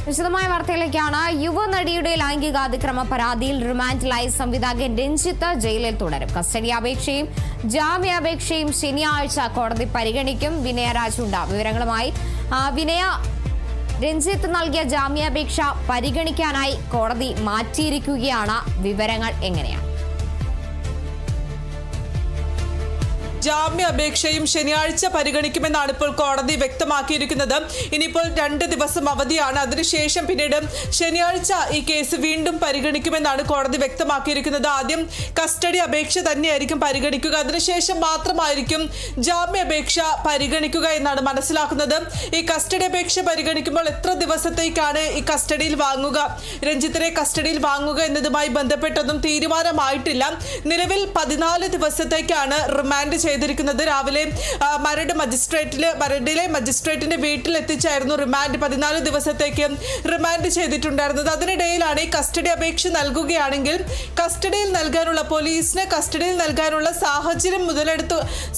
വിശദമായ വാർത്തയിലേക്കാണ്. യുവനടിയുടെ ലൈംഗികാതിക്രമ പരാതിയിൽ റിമാൻഡിലായ സംവിധായകൻ രഞ്ജിത്ത് ജയിലിൽ തുടരും. കസ്റ്റഡി അപേക്ഷയും ജാമ്യാപേക്ഷയും ശനിയാഴ്ച കോടതി പരിഗണിക്കും. വിനയ രാജുണ്ട് വിവരങ്ങളുമായി. വിനയ, രഞ്ജിത്ത് നൽകിയ ജാമ്യാപേക്ഷ പരിഗണിക്കാനായി കോടതി മാറ്റിയിരിക്കുകയാണ്. വിവരങ്ങൾ എങ്ങനെയാണ്? ജാമ്യാപേക്ഷയും ശനിയാഴ്ച പരിഗണിക്കുമെന്നാണ് ഇപ്പോൾ കോടതി വ്യക്തമാക്കിയിരിക്കുന്നത്. ഇനിയിപ്പോൾ 2 ദിവസം അവധിയാണ്. അതിനുശേഷം പിന്നീട് ശനിയാഴ്ച ഈ കേസ് വീണ്ടും പരിഗണിക്കുമെന്നാണ് കോടതി വ്യക്തമാക്കിയിരിക്കുന്നത്. ആദ്യം കസ്റ്റഡി അപേക്ഷ തന്നെയായിരിക്കും പരിഗണിക്കുക, അതിനുശേഷം മാത്രമായിരിക്കും ജാമ്യാപേക്ഷ പരിഗണിക്കുക എന്നാണ് മനസ്സിലാക്കുന്നത്. ഈ കസ്റ്റഡി അപേക്ഷ പരിഗണിക്കുമ്പോൾ എത്ര ദിവസത്തേക്കാണ് ഈ കസ്റ്റഡിയിൽ വാങ്ങുക, രഞ്ജിത്തിനെ കസ്റ്റഡിയിൽ വാങ്ങുക എന്നതുമായി ബന്ധപ്പെട്ടൊന്നും തീരുമാനമായിട്ടില്ല. നിലവിൽ 14 ദിവസത്തേക്കാണ് റിമാൻഡ് ചെയ്തിരിക്കുന്നത്. രാവിലെ മരടിലെ മജിസ്ട്രേറ്റിന്റെ വീട്ടിലെത്തിച്ചായിരുന്നു റിമാൻഡ് 14 ദിവസത്തേക്ക് റിമാൻഡ് ചെയ്തിട്ടുണ്ടായിരുന്നത്. അതിനിടയിലാണ് ഈ കസ്റ്റഡി അപേക്ഷ നൽകുകയാണെങ്കിൽ കസ്റ്റഡിയിൽ നൽകാനുള്ള പോലീസിന് കസ്റ്റഡിയിൽ നൽകാനുള്ള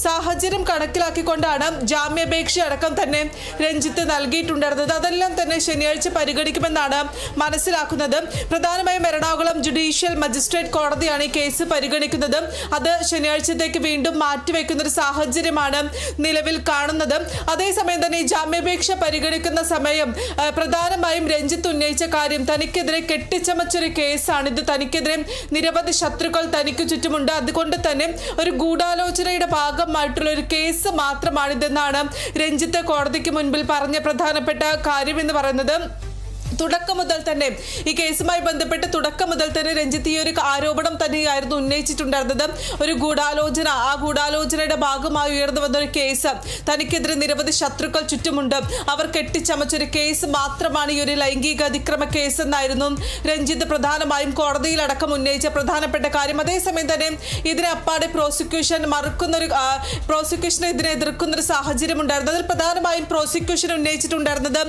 സാഹചര്യം കണക്കിലാക്കിക്കൊണ്ടാണ് ജാമ്യാപേക്ഷ അടക്കം തന്നെ രഞ്ജിത്ത് നൽകിയിട്ടുണ്ടായിരുന്നത്. അതെല്ലാം തന്നെ ശനിയാഴ്ച പരിഗണിക്കുമെന്നാണ് മനസ്സിലാക്കുന്നത്. പ്രധാനമായും എറണാകുളം ജുഡീഷ്യൽ മജിസ്ട്രേറ്റ് കോടതിയാണ് ഈ കേസ് പരിഗണിക്കുന്നത്. അത് ശനിയാഴ്ചത്തേക്ക് വീണ്ടും മാറ്റിവെക്കുന്ന ഒരു സാഹചര്യമാണ് നിലവിൽ കാണുന്നത്. അതേസമയം തന്നെ ഈ ജാമ്യാപേക്ഷ പരിഗണിക്കുന്ന സമയം പ്രധാനമായും രഞ്ജിത്ത് ഉന്നയിച്ച കാര്യം തനിക്കെതിരെ കെട്ടിച്ചമച്ചൊരു കേസാണ് ഇത്. തനിക്കെതിരെ നിരവധി ശത്രുക്കൾ തനിക്ക് ചുറ്റുമുണ്ട്. അതുകൊണ്ട് തന്നെ ഒരു ഗൂഢാലോചനയുടെ ഭാഗമായിട്ടുള്ള ഒരു കേസ് മാത്രമാണിതെന്നാണ് രഞ്ജിത്ത് കോടതിക്ക് മുൻപിൽ പറഞ്ഞ പ്രധാനപ്പെട്ട കാര്യം എന്ന് പറയുന്നത്. തുടക്കം മുതൽ തന്നെ ഈ കേസുമായി ബന്ധപ്പെട്ട് തുടക്കം മുതൽ തന്നെ രഞ്ജിത്ത് ഈ ഒരു ആരോപണം തന്നെയായിരുന്നു ഉന്നയിച്ചിട്ടുണ്ടായിരുന്നത്. ഒരു ഗൂഢാലോചന, ആ ഗൂഢാലോചനയുടെ ഭാഗമായി ഉയർന്നു വന്ന ഒരു കേസ്, തനിക്കെതിരെ നിരവധി ശത്രുക്കൾ ചുറ്റുമുണ്ട്, അവർ കെട്ടിച്ചമച്ചൊരു കേസ് മാത്രമാണ് ഈ ഒരു ലൈംഗിക അതിക്രമ കേസ് എന്നായിരുന്നു രഞ്ജിത്ത് പ്രധാനമായും കോടതിയിലടക്കം ഉന്നയിച്ച പ്രധാനപ്പെട്ട കാര്യം. അതേസമയം തന്നെ ഇതിനെ അപ്പാടെ പ്രോസിക്യൂഷനെ ഇതിനെ എതിർക്കുന്ന ഒരു സാഹചര്യം ഉണ്ടായിരുന്നു. അതിൽ പ്രധാനമായും പ്രോസിക്യൂഷൻ ഉന്നയിച്ചിട്ടുണ്ടായിരുന്നത്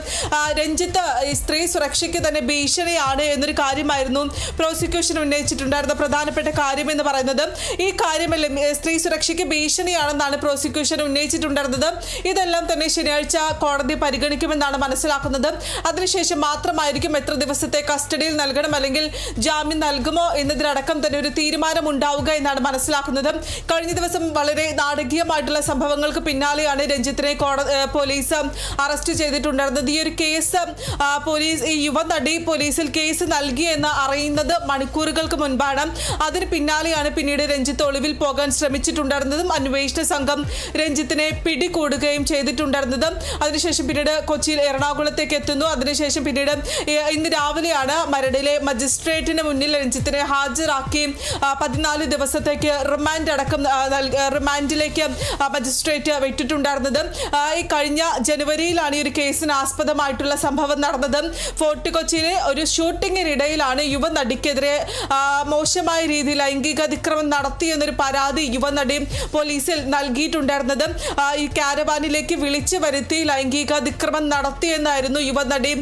രഞ്ജിത്ത് സ്ത്രീ സുരക്ഷയ്ക്ക് തന്നെ ഭീഷണിയാണ് എന്നൊരു കാര്യമായിരുന്നു പ്രോസിക്യൂഷൻ ഉന്നയിച്ചിട്ടുണ്ടായിരുന്ന പ്രധാനപ്പെട്ട കാര്യം എന്ന് പറയുന്നത്. ഈ കാര്യമല്ല, സ്ത്രീ സുരക്ഷയ്ക്ക് ഭീഷണിയാണെന്നാണ് പ്രോസിക്യൂഷൻ ഉന്നയിച്ചിട്ടുണ്ടായിരുന്നത്. ഇതെല്ലാം തന്നെ ശനിയാഴ്ച കോടതി പരിഗണിക്കുമെന്നാണ് മനസ്സിലാക്കുന്നത്. അതിനുശേഷം മാത്രമായിരിക്കും എത്ര ദിവസത്തെ കസ്റ്റഡിയിൽ നൽകണം അല്ലെങ്കിൽ ജാമ്യം നൽകുമോ എന്നതിനടക്കം തന്നെ ഒരു തീരുമാനം ഉണ്ടാവുക എന്നാണ് മനസ്സിലാക്കുന്നത്. കഴിഞ്ഞ ദിവസം വളരെ നാടകീയമായിട്ടുള്ള സംഭവങ്ങൾക്ക് പിന്നാലെയാണ് രഞ്ജിത്തിനെ പോലീസ് അറസ്റ്റ് ചെയ്തിട്ടുണ്ടായിരുന്നത്. ഈ ഒരു കേസ് ഈ യുവനടി പോലീസിൽ കേസ് നൽകിയെന്ന് അറിയുന്നത് മണിക്കൂറുകൾക്ക് മുൻപാണ്. അതിന് പിന്നാലെയാണ് പിന്നീട് രഞ്ജിത്ത് ഒളിവിൽ പോകാൻ ശ്രമിച്ചിട്ടുണ്ടായിരുന്നതും അന്വേഷണ സംഘം രഞ്ജിത്തിനെ പിടികൂടുകയും ചെയ്തിട്ടുണ്ടായിരുന്നത്. അതിനുശേഷം പിന്നീട് കൊച്ചിയിൽ എറണാകുളത്തേക്ക് എത്തുന്നു. അതിനുശേഷം പിന്നീട് ഇന്ന് രാവിലെയാണ് മരടിലെ മജിസ്ട്രേറ്റിന് മുന്നിൽ രഞ്ജിത്തിനെ ഹാജരാക്കി 14 ദിവസത്തേക്ക് റിമാൻഡിലേക്ക് മജിസ്ട്രേറ്റ് വിട്ടിട്ടുണ്ടായിരുന്നത്. ഈ കഴിഞ്ഞ ജനുവരിയിലാണ് ഈ ഒരു കേസിന് ആസ്പദമായിട്ടുള്ള സംഭവം നടന്നത്. ഫോർട്ട് കൊച്ചിയിലെ ഒരു ഷൂട്ടിങ്ങിനിടയിലാണ് യുവനടിക്കെതിരെ മോശമായ രീതിയിൽ ലൈംഗിക അതിക്രമം നടത്തി എന്നൊരു പരാതി യുവനടി പോലീസിൽ നൽകിയിട്ടുണ്ടായിരുന്നത്. ഈ കാരവാനിലേക്ക് വിളിച്ചു വരുത്തി ലൈംഗിക അതിക്രമം നടത്തിയെന്നായിരുന്നു യുവനടി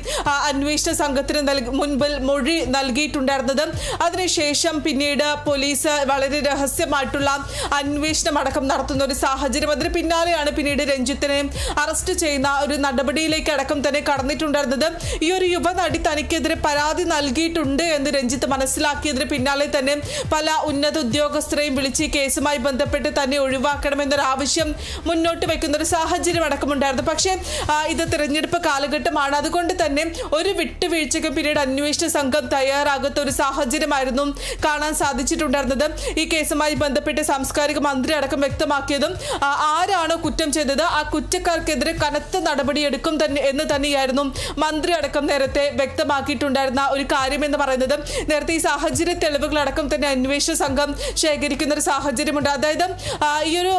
അന്വേഷണ സംഘത്തിന് മുൻപിൽ മൊഴി നൽകിയിട്ടുണ്ടായിരുന്നത്. അതിനുശേഷം പിന്നീട് പോലീസ് വളരെ രഹസ്യമായിട്ടുള്ള അന്വേഷണം അടക്കം നടത്തുന്ന ഒരു സാഹചര്യം. അതിന് പിന്നാലെയാണ് പിന്നീട് രഞ്ജിത്തിനെ അറസ്റ്റ് ചെയ്യുന്ന ഒരു നടപടിയിലേക്ക് അടക്കം തന്നെ കടന്നിട്ടുണ്ടായിരുന്നത്. ഈ ഒരു യുവനടി തനിക്കെതിരെ പരാതി നൽകിയിട്ടുണ്ട് എന്ന് രഞ്ജിത്ത് മനസ്സിലാക്കിയതിന് പിന്നാലെ തന്നെ പല ഉന്നത ഉദ്യോഗസ്ഥരെയും വിളിച്ച് കേസുമായി ബന്ധപ്പെട്ട് തന്നെ ഒഴിവാക്കണമെന്നൊരു ആവശ്യം മുന്നോട്ട് വെക്കുന്ന ഒരു സാഹചര്യം അടക്കമുണ്ടായിരുന്നു. പക്ഷേ ഇത് തിരഞ്ഞെടുപ്പ് കാലഘട്ടമാണ്. അതുകൊണ്ട് തന്നെ ഒരു വിട്ടുവീഴ്ചയ്ക്ക് പിന്നീട് അന്വേഷണ സംഘം തയ്യാറാകാത്ത ഒരു സാഹചര്യമായിരുന്നു കാണാൻ സാധിച്ചിട്ടുണ്ടായിരുന്നത്. ഈ കേസുമായി ബന്ധപ്പെട്ട് സാംസ്കാരിക മന്ത്രി അടക്കം വ്യക്തമാക്കിയതും ആരാണോ കുറ്റം ചെയ്തത് ആ കുറ്റക്കാർക്കെതിരെ കനത്ത നടപടിയെടുക്കും എന്ന് തന്നെയായിരുന്നു മന്ത്രി അടക്കം നേരത്തെ വ്യക്തമാക്കിയിട്ടുണ്ടായിരുന്ന ഒരു കാര്യം എന്ന് പറയുന്നത്. നേരത്തെ ഈ സാഹചര്യ തെളിവുകളടക്കം തന്നെ അന്വേഷണ സംഘം ശേഖരിക്കുന്ന ഒരു സാഹചര്യമുണ്ട്. അതായത് ഈ ഒരു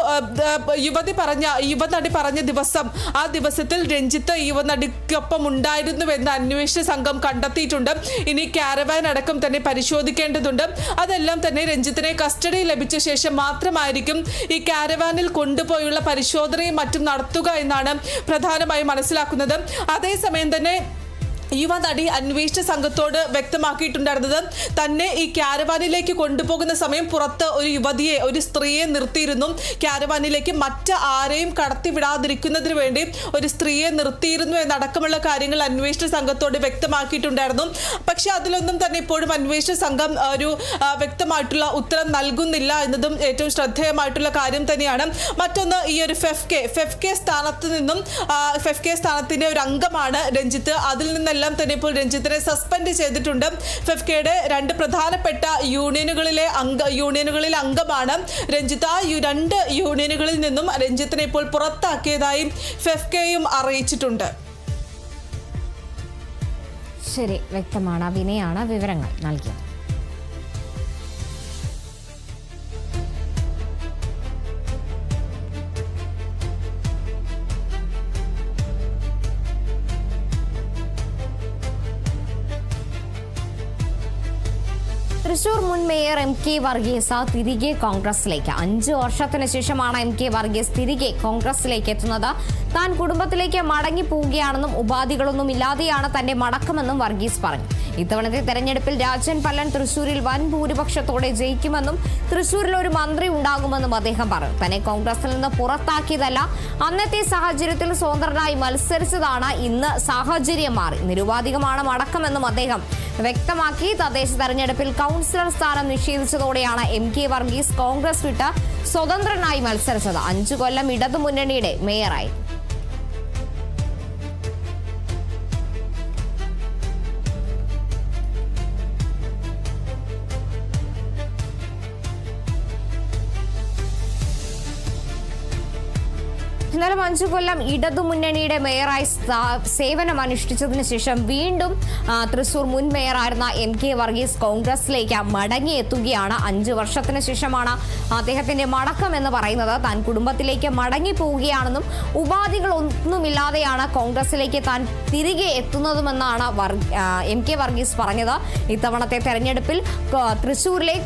യുവനടി പറഞ്ഞ ദിവസം, ആ ദിവസത്തിൽ രഞ്ജിത്ത് യുവനടിക്കൊപ്പം ഉണ്ടായിരുന്നുവെന്ന് അന്വേഷണ സംഘം കണ്ടെത്തിയിട്ടുണ്ട്. ഇനി കാരവാൻ അടക്കം തന്നെ പരിശോധിക്കേണ്ടതുണ്ട്. അതെല്ലാം തന്നെ രഞ്ജിത്തിനെ കസ്റ്റഡി ലഭിച്ച ശേഷം മാത്രമായിരിക്കും ഈ കാരവാനിൽ കൊണ്ടുപോയുള്ള പരിശോധനയും മറ്റും നടത്തുക എന്നാണ് പ്രധാനമായും മനസ്സിലാക്കുന്നത്. അതേസമയം തന്നെ യുവ നടി അന്വേഷണ സംഘത്തോട് വ്യക്തമാക്കിയിട്ടുണ്ടായിരുന്നത് തന്നെ ഈ ക്യാരവാനിലേക്ക് കൊണ്ടുപോകുന്ന സമയം പുറത്ത് ഒരു യുവതിയെ, ഒരു സ്ത്രീയെ നിർത്തിയിരുന്നു. ക്യാരവാനിലേക്ക് മറ്റ് ആരെയും കടത്തിവിടാതിരിക്കുന്നതിന് വേണ്ടി ഒരു സ്ത്രീയെ നിർത്തിയിരുന്നു എന്നടക്കമുള്ള കാര്യങ്ങൾ അന്വേഷണ സംഘത്തോട് വ്യക്തമാക്കിയിട്ടുണ്ടായിരുന്നു. പക്ഷെ അതിലൊന്നും തന്നെ ഇപ്പോഴും അന്വേഷണ സംഘം ഒരു വ്യക്തമായിട്ടുള്ള ഉത്തരം നൽകുന്നില്ല എന്നതും ഏറ്റവും ശ്രദ്ധേയമായിട്ടുള്ള കാര്യം തന്നെയാണ്. മറ്റൊന്ന്, ഈ ഒരു ഫെഫ്കെ സ്ഥാനത്തിന്റെ ഒരു അംഗമാണ് രഞ്ജിത്ത്. അതിൽ നിന്നെല്ലാം തന്നെ ഇപ്പോൾ രഞ്ജിത്തിനെ സസ്പെൻഡ് ചെയ്തിട്ടുണ്ട്. ഫെഫ്കയുടെ 2 പ്രധാനപ്പെട്ട യൂണിയനുകളിൽ അംഗമാണ് രഞ്ജിത്ത്. ആ 2 യൂണിയനുകളിൽ നിന്നും രഞ്ജിത്തിനെ ഇപ്പോൾ പുറത്താക്കിയതായും ഫെഫ്കയും അറിയിച്ചിട്ടുണ്ട്. ശരി, വ്യക്തമാണ്. വിനയാണ് വിവരങ്ങൾ നൽകിയത്. തൃശൂർ മുൻ മേയർ MK വർഗീസ് തിരികെ കോൺഗ്രസിലേക്ക്. 5 വർഷത്തിന് ശേഷമാണ് MK വർഗീസ് തിരികെ കോൺഗ്രസിലേക്ക് എത്തുന്നത്. താൻ കുടുംബത്തിലേക്ക് മടങ്ങി പോവുകയാണെന്നും ഉപാധികളൊന്നും ഇല്ലാതെയാണ് തന്റെ മടക്കമെന്നും വർഗീസ് പറഞ്ഞു. ഇത്തവണത്തെ തെരഞ്ഞെടുപ്പിൽ രാജൻ പല്ലൻ തൃശൂരിൽ വൻ ഭൂരിപക്ഷത്തോടെ ജയിക്കുമെന്നും തൃശൂരിൽ ഒരു മന്ത്രി ഉണ്ടാകുമെന്നും അദ്ദേഹം പറഞ്ഞു. തന്നെ കോൺഗ്രസിൽ നിന്ന് പുറത്താക്കിയതല്ല, അന്നത്തെ സാഹചര്യത്തിൽ സ്വതന്ത്രനായി മത്സരിച്ചതാണ്. ഇന്ന് സാഹചര്യം മാറി, നിരുപാധികമാണ് മടക്കമെന്നും അദ്ദേഹം വ്യക്തമാക്കി. തദ്ദേശ തെരഞ്ഞെടുപ്പിൽ കൗൺസിലർ സ്ഥാനം നിഷേധിച്ചതോടെയാണ് MK വർഗീസ് കോൺഗ്രസ് വിട്ട് സ്വതന്ത്രനായി മത്സരിച്ചത്. 5 കൊല്ലം ഇടതുമുന്നണിയുടെ മേയറായി. എന്നാലും 5 കൊല്ലം ഇടതുമുന്നണിയുടെ മേയറായി സേവനം അനുഷ്ഠിച്ചതിന് ശേഷം വീണ്ടും തൃശൂർ മുൻ മേയറായിരുന്ന MK വർഗീസ് കോൺഗ്രസിലേക്ക് മടങ്ങിയെത്തുകയാണ്. 5 വർഷത്തിന് ശേഷമാണ് അദ്ദേഹത്തിന്റെ മടക്കം എന്ന് പറയുന്നത്. താൻ കുടുംബത്തിലേക്ക് മടങ്ങി പോവുകയാണെന്നും ഉപാധികളൊന്നുമില്ലാതെയാണ് കോൺഗ്രസിലേക്ക് താൻ തിരികെ എത്തുന്നതുമെന്നാണ് MK വർഗീസ് പറഞ്ഞത്. ഇത്തവണത്തെ തെരഞ്ഞെടുപ്പിൽ തൃശൂരിലെ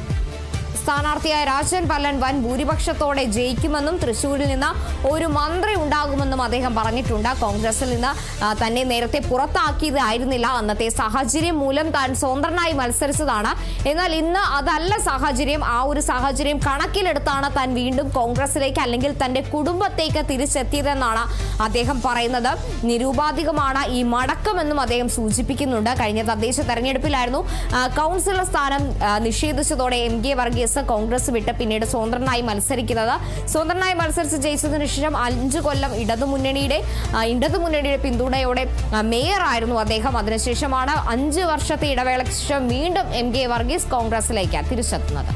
സ്ഥാനാർത്ഥിയായ രാജൻ പല്ലൻ വൻ ഭൂരിപക്ഷത്തോടെ ജയിക്കുമെന്നും തൃശൂരിൽ നിന്ന് ഒരു മന്ത്രി ഉണ്ടാകുമെന്നും അദ്ദേഹം പറഞ്ഞിട്ടുണ്ട്. കോൺഗ്രസിൽ നിന്ന് തന്നെ നേരത്തെ പുറത്താക്കിയതായിരുന്നില്ല, അന്നത്തെ സാഹചര്യം മൂലം താൻ സ്വതന്ത്രനായി മത്സരിച്ചതാണ്. എന്നാൽ ഇന്ന് അതല്ല സാഹചര്യം. ആ ഒരു സാഹചര്യം കണക്കിലെടുത്താണ് താൻ വീണ്ടും കോൺഗ്രസിലേക്ക് അല്ലെങ്കിൽ തന്റെ കുടുംബത്തേക്ക് തിരിച്ചെത്തിയതെന്നാണ് അദ്ദേഹം പറയുന്നത്. നിരുപാധികമാണ് ഈ മടക്കമെന്നും അദ്ദേഹം സൂചിപ്പിക്കുന്നുണ്ട്. കഴിഞ്ഞ തദ്ദേശ തെരഞ്ഞെടുപ്പിലായിരുന്നു കൗൺസിലർ സ്ഥാനം നിഷേധിച്ചതോടെ MK വർഗീസ് കോൺഗ്രസ് വിട്ട് പിന്നീട് സ്വതന്ത്രനായി മത്സരിക്കുന്നത്. സ്വതന്ത്രനായി മത്സരിച്ച് ജയിച്ചതിനു ശേഷം 5 കൊല്ലം ഇടതുമുന്നണിയുടെ പിന്തുണയോടെ മേയറായിരുന്നു അദ്ദേഹം. അതിനുശേഷമാണ് 5 വർഷത്തെ ഇടവേളയ്ക്ക് ശേഷം വീണ്ടും MK വർഗീസ് കോൺഗ്രസിലേക്ക് തിരിച്ചെത്തുന്നത്.